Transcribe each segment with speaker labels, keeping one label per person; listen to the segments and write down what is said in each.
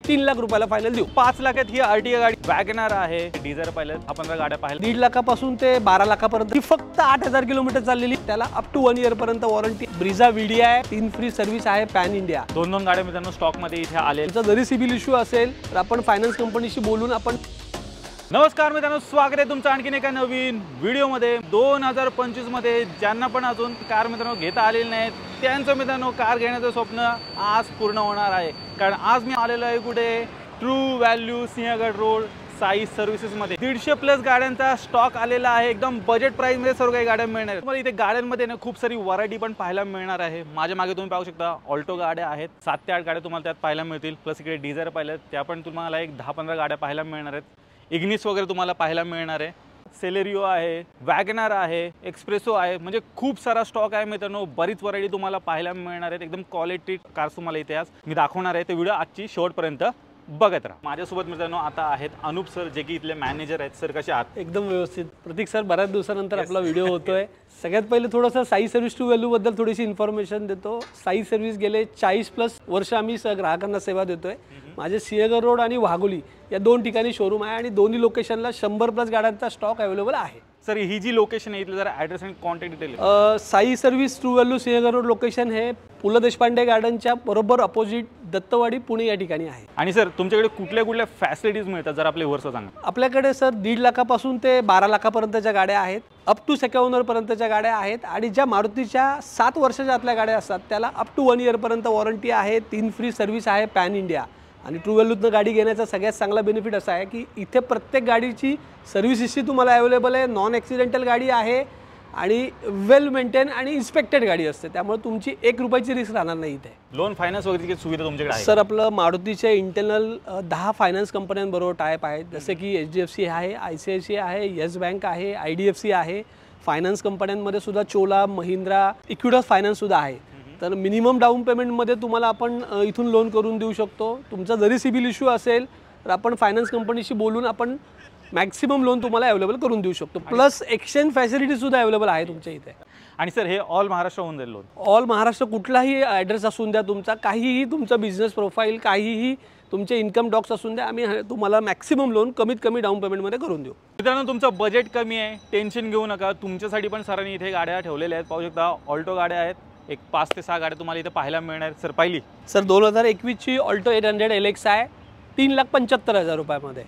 Speaker 1: 3 लाख रुपयाला फायनल देऊ।
Speaker 2: 5 लाखात ही आर्टिगा गाडी वॅगनर आहे। डिझायर पाहिलं 15 गाड्या पाहिलं
Speaker 1: 1.5 लाखापासून ते 12 लाखापर्यंत ही फक्त 8000 किलोमीटर चाललेली, त्याला अप टू 1 इयर पर्यंत वॉरंटी। ब्रिझा व्हीडी आहे, 3 फ्री सर्व्हिस आहे पॅन इंडिया।
Speaker 2: 2 गाड्या मित्रांनो स्टॉक मध्ये इथे आले।
Speaker 1: जरी सिबिल इश्यू असेल तर आपण फायनान्स कंपनीशी बोलून आपण।
Speaker 2: नमस्कार मित्रांनो, स्वागत आहे तुमचं आणखीन एका नवीन व्हिडिओमध्ये। 2025 मध्ये ज्यांना पण अजून कार मित्रांनो घेता आलेली नाही त्यांचं मित्रांनो कार घेण्याचं स्वप्न आज पूर्ण होणार आहे। कारण आज मी आलेलो आहे कुठे, true value Sinhagad road Sai services मध्ये। 150+ गाड्यांचा स्टॉक आलेला आहे। एकदम बजेट प्राइस मध्ये सर्व काही गाड्या मिळणार आहेत। तुम्हाला इथे गाड्यांमध्ये ना खूप सारी व्हरायटी पण पाहायला मिळणार आहे। माझ्या मागे तुम्ही पाहू शकता ऑल्टो गाड्या आहेत, 7 ते 8 गाड्या तुम्हाला त्यात पाहायला मिळतील। प्लस इकडे डिझायर पाहिलं त्या पण तुम्हाला एक 10-15 गाड्या पाहायला मिळणार आहेत। इग्निस वगैरे तुम्हाला पाहायला मिळणार आहे। सेलेरियो आहे, वॅगनर आहे, एक्सप्रेसो आहे, म्हणजे खूप सारा स्टॉक आहे मित्रांनो। बरीच व्हरायटी तुम्हाला पाहायला मिळणार आहेत। एकदम क्वालिटी कार्स तुम्हाला इथे आज मी दाखवणार आहे। ते व्हिडिओ आजची शेवटपर्यंत बघत राहा। माझ्यासोबत मित्रांनो आता आहेत अनुप सर, जे की इथले मॅनेजर आहेत। सर कसे आहात?
Speaker 1: एकदम व्यवस्थित। प्रतीक सर, बऱ्याच दिवसानंतर आपला व्हिडिओ होतोय। सगळ्यात पहिले थोडंसं साई सर्व्हिस टू व्हॅल्यू बद्दल थोडीशी इन्फॉर्मेशन देतो। साई सर्व्हिस गेले 40+ वर्ष आम्ही ग्राहकांना सेवा देतोय। माझे सिंहगड रोड आणि वाघोली या 2 ठिकाणी शोरूम आहे आणि दोन्ही लोकेशनला 100+ गाड्यांचा स्टॉक अवेलेबल आहे।
Speaker 2: सर ही जी लोकेशन आहे इथलं जरा ॲड्रेस आणि contact detail.
Speaker 1: Sai service true value Sinhagad road location हे पु ल देशपांडे गार्डनच्या बरोबर अपोजिट दत्तवाडी पुणे या ठिकाणी आहे।
Speaker 2: आणि सर तुमच्याकडे कुठल्या कुठल्या फॅसिलिटीज मिळतात जर आपल्या व्ह्यूअर्सला सांगा।
Speaker 1: आपल्याकडे सर 1.5 लाखापासून ते 12 लाखापर्यंतच्या गाड्या आहेत, अप टू सेकंड ओनर पर्यंतच्या गाड्या आहेत। आणि ज्या मारुतीच्या 7 वर्षाच्या आतल्या गाड्या असतात त्याला अप टू 1 इयर पर्यंत वॉरंटी आहे। 3 फ्री सर्व्हिस आहे पॅन इंडिया। आणि ट्रू व्हॅल्यूतनं गाडी घेण्याचा सगळ्यात चांगला बेनिफिट असा आहे की इथे प्रत्येक गाडीची सर्व्हिस हिस्ट्री तुम्हाला अवेलेबल आहे। नॉन ॲक्सिडेंटल गाडी आहे आणि वेल मेंटेन आणि इन्स्पेक्टेड गाडी असते, त्यामुळे तुमची 1 रुपयाची रिस्क राहणार नाही इथे।
Speaker 2: लोन फायनान्स वगैरे सुविधा तुमच्याकडे आहे?
Speaker 1: सर आपलं मारुतीच्या इंटरनल 10 फायनान्स कंपन्यांबरोबर टायप आहेत, जसे की HDFC आहे, ICICI आहे, येस बँक आहे, IDFC आहे। फायनान्स कंपन्यांमध्ये सुद्धा चोला, महिंद्रा, इक्विडस फायनान्स सुद्धा आहे। तर मिनिमम डाऊन पेमेंटमध्ये तुम्हाला आपण इथून लोन करून देऊ शकतो। तुमचा जरी सिबिल इश्यू असेल तर आपण फायनान्स कंपनीशी बोलून आपण मॅक्सिमम लोन तुम्हाला अवेलेबल करून देऊ शकतो। प्लस एक्सचेंज फॅसिलिटी सुद्धा अवेलेबल आहे तुमच्या इथे।
Speaker 2: आणि सर हे ऑल महाराष्ट्र होऊन जाईल लोन?
Speaker 1: ऑल महाराष्ट्र, कुठलाही ॲड्रेस असून द्या तुमचा, काहीही तुमचा बिझनेस प्रोफाईल, काहीही तुमचे इन्कम डॉक्स असून द्या, आम्ही तुम्हाला मॅक्सिमम लोन कमीत कमी डाऊन पेमेंटमध्ये करून देऊ।
Speaker 2: मित्रांनो तुमचं बजेट कमी आहे, टेन्शन घेऊ नका। तुमच्यासाठी पण सरांनी इथे गाड्या ठेवलेल्या आहेत। पाहू शकता ऑल्टो गाड्या आहेत, एक 5 ते 6 गाड्या तुम्हाला इथे पाहायला मिळणार। सर पहिली
Speaker 1: सर 2021 ची ऑल्टो 800 LX आहे, 3,75,000 रुपयामध्ये।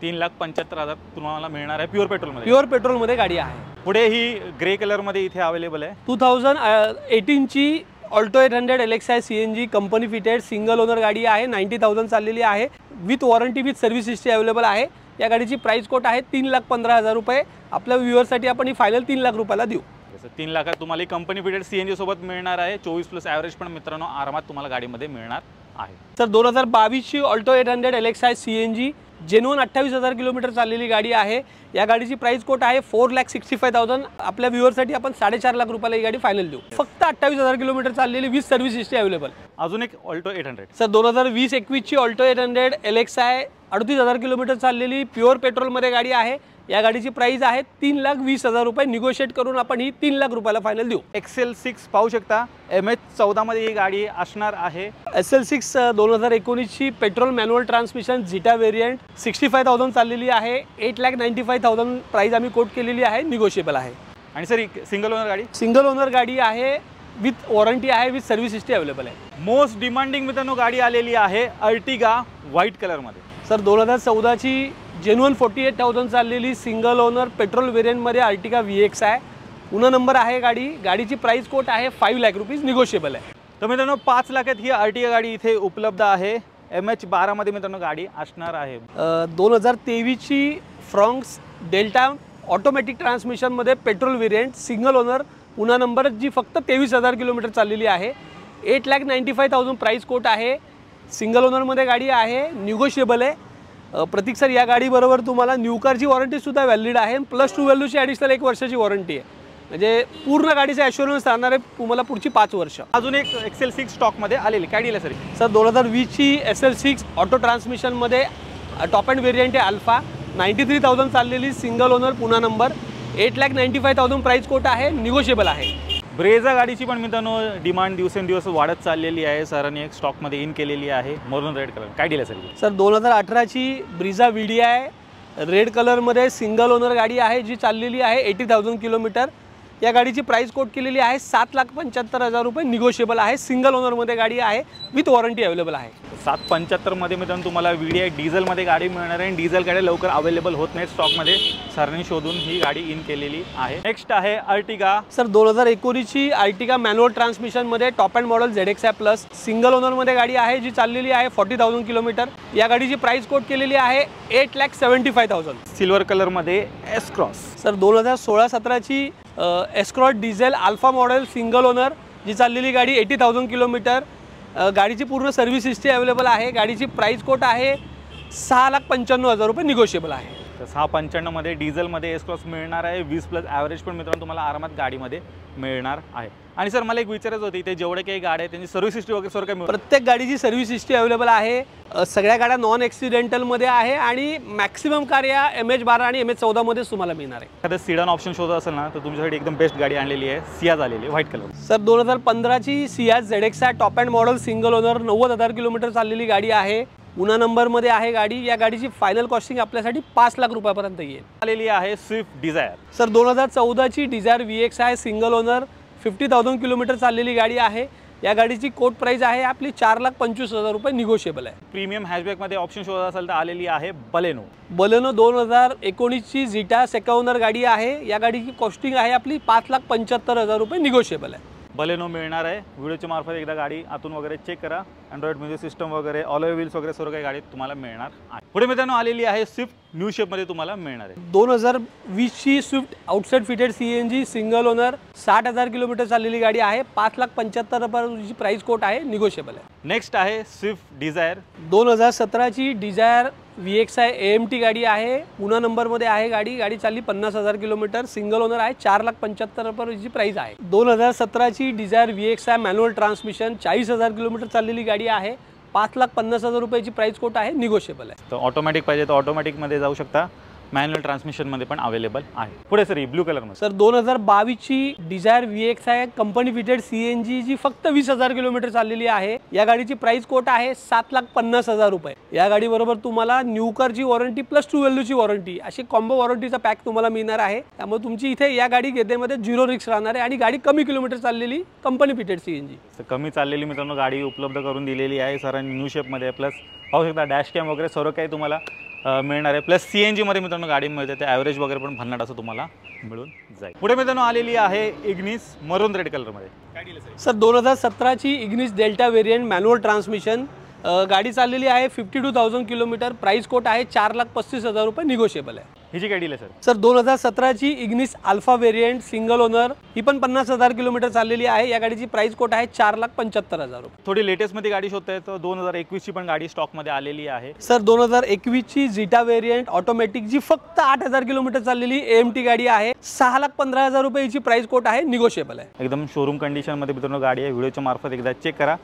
Speaker 2: 3,75,000 तुम्हाला मिळणार आहे प्युअर पेट्रोलमध्ये?
Speaker 1: प्युअर पेट्रोलमध्ये गाडी आहे।
Speaker 2: पुढे ही ग्रे कलरमध्ये इथे अवेलेबल आहे।
Speaker 1: 2018 ची ऑल्टो 800 LX आहे, CNG company fitted single owner गाडी आहे। 90,000 चाललेली आहे, with warranty with service history available आहे। या गाडीची प्राइस कोट आहे 3,15,000 रुपये। आपल्या व्ह्यूअरसाठी आपण ही फायनल 3 लाख रुपयाला देऊ।
Speaker 2: 3 लाखात तुम्हाला कंपनी फिटेड CNG सोबत मिळणार आहे। 24+ ॲव्हरेज पण मित्रांनो आरामात तुम्हाला गाडीमध्ये मिळणार आहे।
Speaker 1: तर 2022 ची ऑल्टो 800 LX आहे, CNG जेन्युइन 28,000 किलोमीटर चाललेली गाडी आहे। या गाडीची प्राइस कोट आहे 4,65,000। आपल्या व्ह्यूअरसाठी आपण 4.5 लाख रुपयाला ही गाडी फायनल देऊ। फक्त 28,000 किलोमीटर चाललेली विथ सर्व्हिस हिस्ट्री अवेलेबल।
Speaker 2: अजून एक ऑल्टो 800
Speaker 1: सर 2020-21 ची ऑल्टो 800 LX आहे, 38,000 किलोमीटर चाललेली प्युअर पेट्रोलमध्ये गाडी आहे। या गाडीची प्राइस आहे 3,20,000 रुपये। निगोशिएट करून आपण ही 3 लाख रुपयाला फायनल देऊ।
Speaker 2: XL6 पाहू शकता, MH14 मध्ये ही गाडी असणार आहे।
Speaker 1: SL6 2019 ची petrol manual transmission zeta variant, 65,000 चाललेली आहे। 8,95,000 प्राइस आम्ही कोट केलेली आहे, निगोशिएबल आहे।
Speaker 2: आणि सर सिंगल ओनर गाडी? सिंगल
Speaker 1: ओनर गाडी आहे, विथ वॉरंटी आहे, विथ सर्व्हिस हिस्ट्री अवेलेबल आहे।
Speaker 2: मोस्ट डिमांडिंग मित्रांनो गाडी आलेली आहे अर्टिगा व्हाईट कलरमध्ये।
Speaker 1: सर 2014 ची जेन्युइन 48,000 चाललेली सिंगल ओनर पेट्रोल व्हेरियंटमध्ये अर्टिगा VX आहे। पुन्हा नंबर आहे गाडी। गाडीची प्राइस कोट आहे 5 लाख रुपीज, निगोशिएबल आहे।
Speaker 2: तर मित्रांनो 5 लाखात ही अर्टिगा गाडी इथे उपलब्ध आहे। MH12 मध्ये मित्रांनो गाडी असणार आहे।
Speaker 1: 2023 ची फ्रॉन्क्स डेल्टा ऑटोमॅटिक ट्रान्समिशनमध्ये पेट्रोल व्हेरियंट सिंगल ओनर, पुन्हा नंबर, जी फक्त 23,000 किलोमीटर चाललेली आहे। 8,95,000 प्राइस कोट आहे। सिंगल ओनरमध्ये गाडी आहे, निगोशिएबल आहे। प्रतीक सर या गाडीबरोबर तुम्हाला न्यू कारची वॉरंटी सुद्धा व्हॅलिड आहे, प्लस ट्रू व्हॅल्यूची ॲडिशनल 1 वर्षाची वॉरंटी आहे। म्हणजे पूर्ण गाडीचं ॲश्युरन्स राहणार आहे तुम्हाला पुढची 5 वर्ष।
Speaker 2: अजून एक XL6 स्टॉकमध्ये आलेली काय डील आहे
Speaker 1: सर? 2020 ची SL6 ऑटो ट्रान्समिशनमध्ये टॉप अँड व्हेरियंट आहे अल्फा, 93,000 चाललेली सिंगल ओनर, पुन्हा नंबर, 8,95,000 प्राइस कोट आहे, निगोशिएबल आहे।
Speaker 2: ब्रेझा गाडीची पण मित्रांनो डिमांड दिवसेंदिवस वाढत चाललेली आहे. सरांनी एक स्टॉकमध्ये इन केलेली आहे मरून रेड कलर. काय दिलं सर?
Speaker 1: 2018ची ब्रिझा VDI रेड कलरमध्ये सिंगल ओनर गाडी आहे जी चाललेली आहे 80,000 किलोमीटर. या गाडीची प्राइस कोट केलेली आहे 7,75,000 रुपये. निगोशिएबल आहे. सिंगल ओनरमध्ये गाडी आहे विथ वॉरंटी अवेलेबल आहे.
Speaker 2: 775 मध्ये मित्रांनो तुम्हाला VDI डिझेलमध्ये गाडी मिळणार आहे. डिझेल गाड्या लवकर अवेलेबल होत नाहीत स्टॉकमध्ये. सरांनी शोधून ही गाडी इन केलेली आहे. नेक्स्ट आहे अर्टिगा.
Speaker 1: सर 2019ची अर्टिगा मॅन्युअल ट्रान्समिशनमध्ये top end model ZXi plus single ओनरमध्ये गाडी आहे जी चाललेली आहे 40,000 किलोमीटर. या गाडीची प्राइस कोट केलेली आहे 8,75,000.
Speaker 2: सिल्वर कलरमध्ये एस क्रॉस.
Speaker 1: सर 2016-17ची S Cross diesel Alpha model single owner जी चाललेली गाडी 80,000 किलोमीटर. गाडीची पूर्ण सर्व्हिस हिस्ट्री अवेलेबल आहे. गाडीची प्राइस कोट आहे 6,95,000 रुपये. निगोशिएबल आहे.
Speaker 2: तर 695 मध्ये डिझेलमध्ये एस क्रॉस मिळणार आहे. 20+ ॲव्हरेज पण मित्रांनो तुम्हाला आरामात गाडीमध्ये मिळणार आहे. आणि सर मला एक विचारायचं होतं इथे जेवढे काही गाड्या आहेत त्यांची सर्व्हिस हिस्ट्री वगैरे सर काय मिळेल?
Speaker 1: प्रत्येक गाडीची सर्व्हिस हिस्ट्री अवेलेबल आहे. सगळ्या गाड्या नॉन ॲक्सिडेंटलमध्ये आहे आणि मॅक्सिमम कार या MH12 आणि MH14 मध्येच तुम्हाला मिळणार आहे.
Speaker 2: एखादं सिडन ऑप्शन शोधत असेल ना तर तुमच्यासाठी एकदम बेस्ट गाडी आणलेली आहे. सियाज आलेली आहे व्हाईट कलर.
Speaker 1: सर 2015ची Ciaz ZXi top end model single owner 90,000 kilometre चाललेली गाडी आहे. पुन्हा नंबरमध्ये आहे गाडी. या गाडीची फायनल कॉस्टिंग आपल्यासाठी 5 लाख रुपयापर्यंत येईल.
Speaker 2: आलेली आहे स्विफ्ट डिझायर.
Speaker 1: सर 2014ची Dzire VXi single owner 50,000 kilometre चाललेली गाडी आहे. या गाडीची कोट प्राइस आहे आपली 4,25,000 रुपये. निगोशिएबल आहे.
Speaker 2: प्रीमियम हॅशबॅकमध्ये ऑप्शन शोधत असेल तर आलेली आहे बलेनो.
Speaker 1: 2019ची झिटा सेकंड ओनर गाडी आहे. या गाडीची कॉस्टिंग आहे आपली 5,75,000 रुपये. निगोशिएबल आहे.
Speaker 2: बलेनो मिळणार आहे. व्हिडिओच्या मार्फत एकदा गाडी आतून वगैरे चेक करा. अँड्रॉइड म्युझिक सिस्टम वगैरे ऑलोय व्हील्स वगैरे सर्व काही गाडी तुम्हाला मिळणार आहे. पुढे मित्रांनो आलेली आहे स्विफ्ट न्यू शेपमध्ये तुम्हाला मिळणार आहे.
Speaker 1: 2020ची Swift outside fitted CNG single owner 60,000 kilometre चाललेली गाडी आहे. 5,75,000 रुपयाची प्राइस कोट आहे. निगोशिएबल आहे.
Speaker 2: नेक्स्ट आहे स्विफ्ट डिझायर.
Speaker 1: 2017ची डिझायर VXi AMT गाडी आहे. पुन्हा नंबरमध्ये आहे गाडी. गाडी चालली 50,000 किलोमीटर. सिंगल ओनर आहे. 4,75,000 रुपयाची प्राइस आहे. 2017ची Dzire VXi manual transmission 40,000 kilometre चाललेली गाडी आहे. 5,50,000 रुपयाची प्राइस कोट आहे. निगोशिएबल आहे.
Speaker 2: तर ऑटोमॅटिक पाहिजे तर ऑटोमॅटिकमध्ये जाऊ शकता. मॅन्युअल ट्रान्समिशनमध्ये पण अवेलेबल आहे. पुढे सर ब्लू कलरमध्ये.
Speaker 1: सर 2022ची Dzire VXi company fitted CNG जी फक्त 20,000 किलोमीटर चाललेली आहे. या गाडीची प्राइस कोट आहे 7,50,000 रुपये. या गाडीबरोबर तुम्हाला न्यू कारची वॉरंटी प्लस ट्रू व्हॅल्यूची वॉरंटी अशी कॉम्बो वॉरंटीचा पॅक तुम्हाला मिळणार आहे. त्यामुळे तुमची इथे या गाडी घेण्यामध्ये 0 रिस्क राहणार आहे आणि गाडी कमी किलोमीटर चाललेली कंपनी फिटेड CNG.
Speaker 2: तर कमी चाललेली मित्रांनो गाडी उपलब्ध करून दिलेली आहे सरांनी न्यू शेपमध्ये. प्लस पाहू शकता डॅश कॅम वगैरे सर्व काही तुम्हाला मिळणार आहे. प्लस CNG मध्ये मित्रांनो गाडी मिळते. ते ॲव्हरेज वगैरे पण भन्नाट असं तुम्हाला मिळून जाईल. पुढे मित्रांनो आलेली आहे इग्निस मरून रेड कलरमध्ये. काय दिलं
Speaker 1: सर 2017ची Ignis Delta variant manual transmission गाडी चाललेली आहे 52,000 किलोमीटर. प्राइस कोट आहे 4,35,000 रुपये. निगोशिएबल आहे.
Speaker 2: हिची काय डील आहे
Speaker 1: सर 2017ची Ignis Alpha variant single owner ही पण 50,000 किलोमीटर चाललेली आहे. या गाडीची प्राइस कोट आहे 4,75,000 रुपये.
Speaker 2: थोडी लेटेस्टमध्ये गाडी शोधताय तर 2021ची पण गाडी स्टॉकमध्ये आलेली आहे.
Speaker 1: सर 2021ची झिटा व्हेरियंट ऑटोमॅटिक जी फक्त 8,000 किलोमीटर चाललेली AMT गाडी आहे. 6,15,000 रुपयाची प्राइस कोट आहे. निगोशिएबल आहे.
Speaker 2: एकदम शोरूम कंडिशनमध्ये मित्रांनो गाडी आहे. व्हिडिओच्या मार्फत एकदा चेक करा.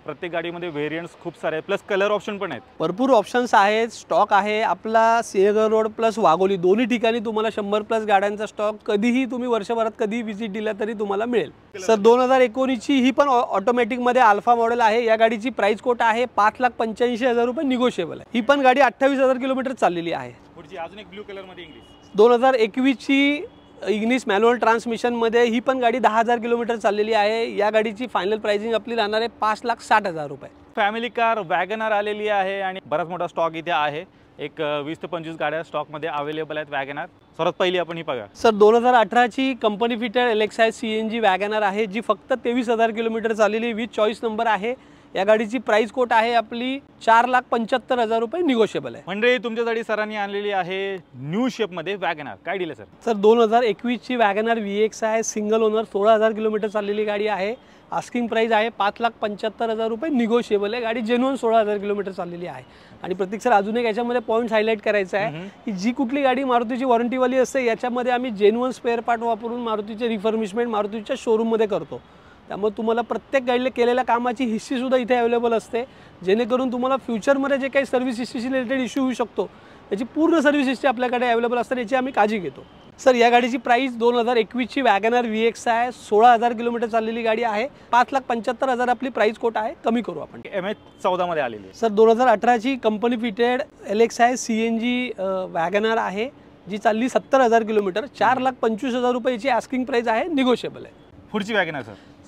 Speaker 2: प्रत्येक गाडीमध्ये व्हेरियंट्स खूप सारे प्लस कलर ऑप्शन पण आहेत.
Speaker 1: भरपूर ऑप्शन्स आहेत. स्टॉक आहे आपला सिंहगड रोड प्लस वाघोली दोन्ही ठिकाणी तुम्हाला 100+ गाड्यांचा स्टॉक कधीही तुम्ही वर्षभरात कधी विजिट दिला तरी तुम्हाला मिळेल. सर 2019ची ही पण ऑटोमॅटिकमध्ये अल्फा मॉडेल आहे. या गाडीची प्राइस कोट आहे 5,85,000 रुपये. निगोशिएबल आहे. ही पण गाडी 28,000 किलोमीटर चाललेली आहे.
Speaker 2: पुढची अजून एक ब्लू कलरमध्ये इंग्लिश
Speaker 1: 2021ची इग्निस मॅन्युअल ट्रान्समिशनमध्ये ही पण गाडी 10,000 किलोमीटर चाललेली आहे. या गाडीची फायनल प्राइसिंग आपली राहणार आहे 5,60,000 रुपये.
Speaker 2: फॅमिली कार वॅगनर आलेली आहे आणि बराच मोठा स्टॉक इथे आहे. एक 20 ते 25 गाड्या स्टॉकमध्ये अवेलेबल आहेत वॅगनर. सर्वात पहिली आपण ही बघा.
Speaker 1: सर 2018ची company fitted LXi CNG Wagon R आहे जी फक्त 23,000 किलोमीटर चाललेली विथ चॉईस नंबर आहे. या गाडीची प्राइस कोट आहे आपली 4,75,000 रुपये. निगोशिएबल आहे.
Speaker 2: म्हणजे तुमच्यासाठी सरांनी आणलेली आहे न्यू शेपमध्ये वॅगनर. काय दिलं सर?
Speaker 1: सर 2021ची Wagon R VXi single owner 16,000 kilometre चाललेली गाडी आहे. आस्किंग प्राइस आहे 5,75,000 रुपये. निगोशिएबल आहे. गाडी जेन्युइन 16,000 किलोमीटर चाललेली आहे. आणि प्रत्येक सर अजून एक याच्यामध्ये पॉईंट हायलाईट करायचा आहे की जी कुठली गाडी मारुतीची वॉरंटीवाली असते याच्यामध्ये आम्ही जेन्युइन स्पेअर पार्ट वापरून मारुतीचे रिफर्मिशमेंट मारुतीच्या शोरूममध्ये करतो. त्यामुळे तुम्हाला प्रत्येक गाडीला केलेल्या कामाची हिस्ट्रीसुद्धा इथे अवेलेबल असते जेणेकरून तुम्हाला फ्युचरमध्ये जे काही सर्व्हिस हिस्ट्रीशी रिलेटेड इश्यू होऊ शकतो त्याची पूर्ण सर्व्हिस हिस्ट्री आपल्याकडे अवेलेबल असते. याची आम्ही काळजी घेतो. सर या गाडीची प्राइस 2021ची वॅगनर VX आहे, 16,000 किलोमीटर चाललेली गाडी आहे, 5,75,000 आपली प्राइस कोट आहे, कमी करू आपण।
Speaker 2: MH14 मध्ये आलेली आहे।
Speaker 1: सर 2018ची कंपनी फिटेड LX आहे, CNG वॅगनर आहे, जी चालली 70,000 किलोमीटर, 4,25,000 रुपयाची आस्किंग प्राइस आहे, निगोशिएबल आहे।
Speaker 2: पुढची वॅगनर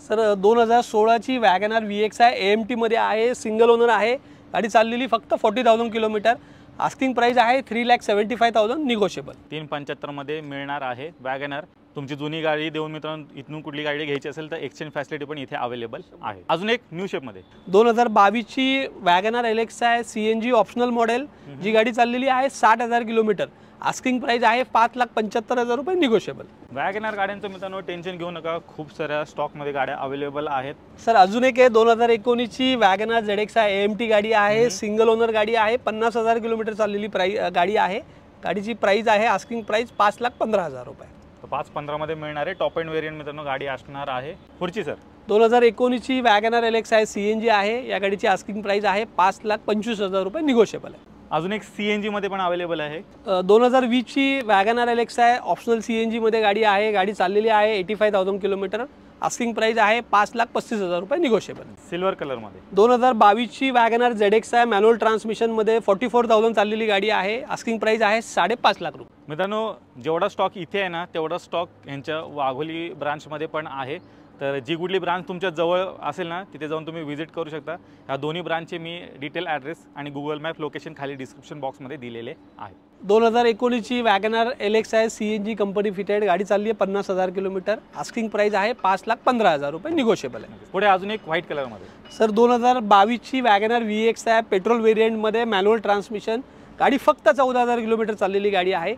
Speaker 1: सर 2016ची वॅगनर VX आहे, AMT मध्ये आहे, सिंगल ओनर आहे, गाडी चाललेली फक्त 40,000 किलोमीटर, आस्किंग प्राइस आहे 3,75,000 निगोशिएबल।
Speaker 2: 375 मध्ये मिळणार आहे वॅगनर। तुमची जुनी गाडी देऊन मित्रांनो इथून कुठली गाडी घ्यायची असेल तर एक्सचेंज फॅसिलिटी पण इथे अवेलेबल आहे। अजून एक न्यू शेप मध्ये
Speaker 1: 2022ची वॅगनर LX आहे, CNG ऑप्शनल मॉडेल, जी गाडी चाललेली आहे 60,000 किलोमीटर, आस्किंग प्राइस आहे 5,75,000 रुपये निगोशिएबल।
Speaker 2: वॅगनर गाड्यांचं मित्रांनो टेन्शन घेऊ नका, खूप साऱ्या स्टॉक मध्ये गाड्या अवेलेबल आहेत।
Speaker 1: सर अजून एक आहे 2019ची वॅगनर ZX आहे, AMT गाडी आहे, सिंगल ओनर गाडी आहे, 50,000 किलोमीटर चाललेली गाडी आहे, गाडीची प्राइस आहे आस्किंग प्राइस 5,15,000 रुपये।
Speaker 2: 515 मध्ये मिळणारे टॉप एंड वेरियंट मित्रांनो गाडी असणार आहे। पुढची सर
Speaker 1: 2019ची वॅगनर LX आहे, CNG आहे, या गाडीची आस्किंग प्राइस आहे 5,25,000 रुपये निगोशिएबल आहे।
Speaker 2: अजून एक CNG मध्ये पण अवेलेबल आहे।
Speaker 1: 2020ची वॅगनर LX आहे, ऑप्शनल CNG मध्ये गाडी आहे, गाडी चाललेली आहे 85,000 किलोमीटर, आस्किंग प्राइस आहे 5,35,000 रुपये निगोशिएबल।
Speaker 2: सिल्वर कलर मध्ये
Speaker 1: 2022ची वॅगनर ZX आहे, मॅन्युअल ट्रान्समिशन मध्ये 44,000 चाललेली गाडी आहे, आस्किंग प्राइस आहे 5.5 लाख रुपये।
Speaker 2: मित्रांनो जेवढा स्टॉक इथे आहे ना तेवढा स्टॉक यांच्या वाघोली ब्रांच मध्ये पण आहे, तर जी कुठली ब्रांच तुमच्या जवळ असेल ना तिथे जाऊन तुम्ही व्हिजिट करू शकता। ह्या दोन्ही ब्रांचचे मी डिटेल ॲड्रेस आणि गुगल मॅप लोकेशन खाली डिस्क्रिप्शन बॉक्समध्ये दिलेले आहे।
Speaker 1: 2019ची वॅगनर LX आहे, CNG कंपनी फिटेड, गाडी चालली आहे 50,000 किलोमीटर, आस्किंग प्राइस आहे 5,15,000 रुपये निगोशिएबल आहे।
Speaker 2: पुढे अजून एक व्हाईट कलर मध्ये
Speaker 1: सर 2022ची वॅगनर VX आहे, पेट्रोल वेरियंट मध्ये, मॅन्युअल ट्रान्समिशन, गाडी फक्त 14,000 किलोमीटर चाललेली गाडी आहे,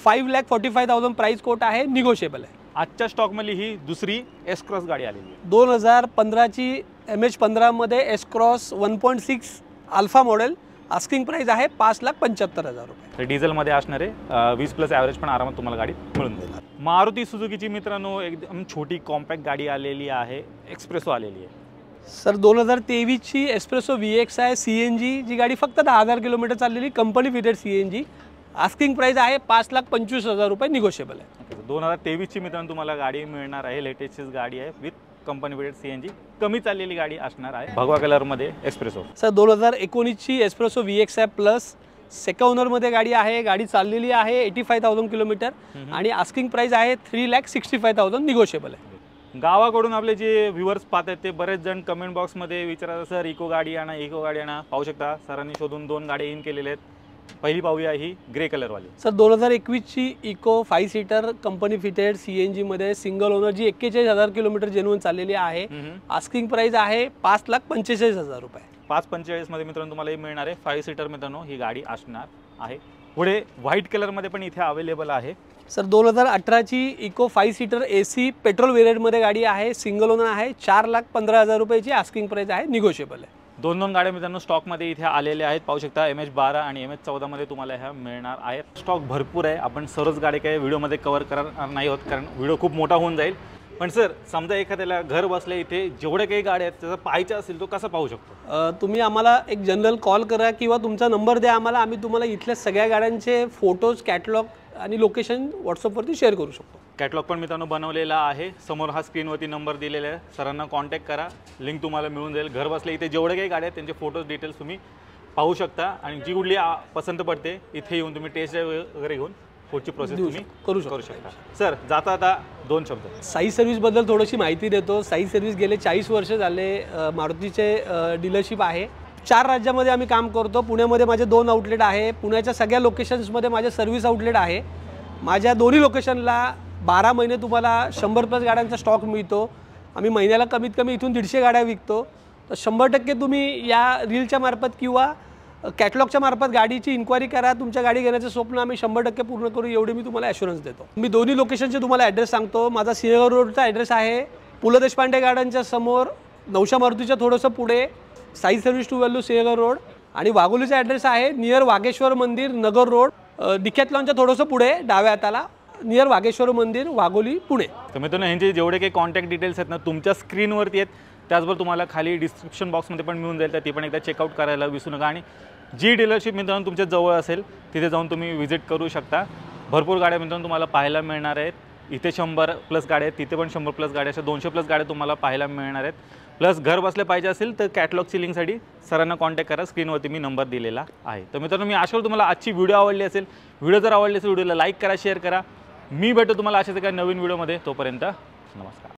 Speaker 1: 5,45,000 प्राइस कोट आहे, निगोशिएबल आहे।
Speaker 2: आजच्या स्टॉक मध्ये ही दुसरी S क्रॉस गाडी आलेली आहे।
Speaker 1: 2015ची MH15 मध्ये S cross 1.6 alpha model, asking price आहे 5,75,000 रुपये।
Speaker 2: डिझेल मध्ये असणारे 20+ ॲव्हरेज पण आरामात तुम्हाला गाडी मिळून देणार। मारुती सुझुकीची मित्रांनो एकदम छोटी कॉम्पॅक्ट गाडी आलेली आहे, एक्सप्रेसो आलेली आहे।
Speaker 1: सर 2023ची एक्सप्रेसो VX आहे, CNG, जी गाडी फक्त 10,000 किलोमीटर चाललेली, company fitted CNG, asking price आहे 5,25,000 रुपये निगोशिएबल आहे।
Speaker 2: 2023ची मित्रांनो तुम्हाला गाडी मिळणार आहे, लेटेस्ट गाडी आहे विथ कंपनी फिटेड CNG, कमी चाललेली गाडी असणार आहे, भगवा कलर मध्ये एक्सप्रेसो।
Speaker 1: सर 2019ची एक्सप्रेसो VX आहे प्लस, सेकंड ओनर मध्ये गाडी आहे, गाडी चाललेली आहे 85,000 किलोमीटर आणि आस्किंग प्राइस आहे 3,65,000 निगोशिएबल आहे।
Speaker 2: गावाकडून आपले जे व्ह्यूअर्स पाहतात ते बरेच जण कमेंट बॉक्समध्ये विचारतात सर इको गाडी आणा, इको गाडी आणा। पाहू शकता सरांनी शोधून 2 गाडी इन केलेले आहेत। पहिली पाहूया ही ग्रे कलर वाली।
Speaker 1: सर 2021ची Eeco 5 seater company fitted CNG मध्ये, सिंगल ओनर, जी 41,000 किलोमीटर जेन्युइन चाललेली आहे, आस्किंग प्राइस आहे 5,45,000 रुपये।
Speaker 2: 545 मध्ये मित्रांनो तुम्हाला ही मिळणार आहे, 5 सीटर मित्रांनो ही गाडी असणार आहे। पुढे व्हाईट कलर मध्ये पण इथे अवेलेबल आहे।
Speaker 1: सर 2018ची Eeco 5 seater AC petrol variant मध्ये गाडी आहे, सिंगल ओनर आहे, 4,15,000 रुपयाची आस्किंग प्राइस आहे, निगोशिएबल आहे।
Speaker 2: 2 गाड्या मित्रांनो स्टॉक मध्ये इथे आलेल्या आहेत, पाहू शकता MH12 आणि MH14 मध्ये तुम्हाला ह्या मिळणार आहेत। स्टॉक भरपूर आहे, आपण सर्वच गाड्या काही व्हिडिओमध्ये कव्हर करणार नाही आहोत कारण व्हिडिओ खूप मोठा होऊन जाईल। पण सर समजा एखाद्याला घर बसल्या इथे जेवढे काही गाड्या आहेत त्याचा पाहायचा असेल तो कसा पाहू शकतो?
Speaker 1: तुम्ही आम्हाला एक जनरल कॉल करा किंवा तुमचा नंबर द्या आम्हाला, आम्ही तुम्हाला इथल्या सगळ्या गाड्यांचे फोटोज, कॅटलॉग आणि लोकेशन व्हॉट्सअपवरती शेअर करू शकतो।
Speaker 2: कॅटलॉग पण मित्रांनो बनवलेला आहे, समोर हा स्क्रीनवरती नंबर दिलेला आहे, सरांना कॉन्टॅक्ट करा, लिंक तुम्हाला मिळून जाईल। घर बसल्या इथे जेवढे काही गाड्या आहेत त्यांचे फोटोज, डिटेल्स तुम्ही पाहू शकता आणि जी कुठली पसंत पडते इथे येऊन तुम्ही टेस्ट ड्राइव्ह वगैरे घेऊन पुढची प्रोसेस तुम्ही करू शकता। सर जाता आता 2 शब्द
Speaker 1: साई सर्व्हिस बद्दल थोडीशी माहिती देतो। साई सर्व्हिस गेले 40 वर्ष झाले मारुतीचे डीलरशिप आहे, 4 राज्यामध्ये आम्ही काम करतो। पुण्यामध्ये माझे 2 आउटलेट आहे, पुण्याच्या सगळ्या लोकेशन्समध्ये माझे सर्व्हिस आउटलेट आहे। माझ्या दोन्ही लोकेशनला 12 महिने तुम्हाला 100+ गाड्यांचा स्टॉक मिळतो। आम्ही महिन्याला कमीत कमी इथून 150 गाड्या विकतो, तर 100% तुम्ही या रीलच्या मार्फत किंवा कॅटलॉगच्या मार्फत गाडीची इन्क्वायरी करा, तुमच्या गाडी घेण्याचं स्वप्न आम्ही 100% पूर्ण करू, एवढी मी तुम्हाला ॲश्युरन्स देतो। मी दोन्ही लोकेशनचे तुम्हाला ॲड्रेस सांगतो। माझा सिंहगड रोडचा ॲड्रेस आहे, पु ल देशपांडे गार्डनच्या समोर, नवशा मारुतीच्या थोडंसं पुढे, Sai service to value Sinhagad road, आणि वाघोलीचा ॲड्रेस आहे नियर वाघेश्वर मंदिर, नगर रोड, डिकॅथलॉनच्या थोडंसं पुढे डाव्या हाताला, नियर वाघेश्वर मंदिर, वाघोली, पुणे।
Speaker 2: तर मित्रांनो ह्यांचे जेवढे काही कॉन्टॅक्ट डिटेल्स आहेत ना तुमच्या स्क्रीनवरती आहेत, त्याचबरोबर तुम्हाला खाली डिस्क्रिप्शन बॉक्समध्ये पण मिळून जाईल, तर ती पण एकदा चेकआउट करायला विसरू नका। आणि जी डीलरशिप मित्रांनो तुमच्या जवळ असेल तिथे जाऊन तुम्ही व्हिजिट करू शकता। भरपूर गाड्या मित्रांनो तुम्हाला पाहायला मिळणार आहेत। इथे 100+ गाड्या आहेत, तिथे पण 100+ गाड्या, अशा 200+ गाड्या तुम्हाला पाहायला मिळणार आहेत। प्लस घर बसल्या पाहिजे असेल तर कॅटलॉग सीलिंगसाठी सरांना कॉन्टॅक्ट करा, स्क्रीनवरती मी नंबर दिलेला आहे। तर मित्रांनो मी आशा करतो तुम्हाला आजची व्हिडिओ आवडली असेल। व्हिडिओ जर आवडली असेल व्हिडिओला लाईक करा, शेअर करा। मी भेटतो तुम्हाला अशाच एका नवीन व्हिडिओमध्ये, तोपर्यंत नमस्कार।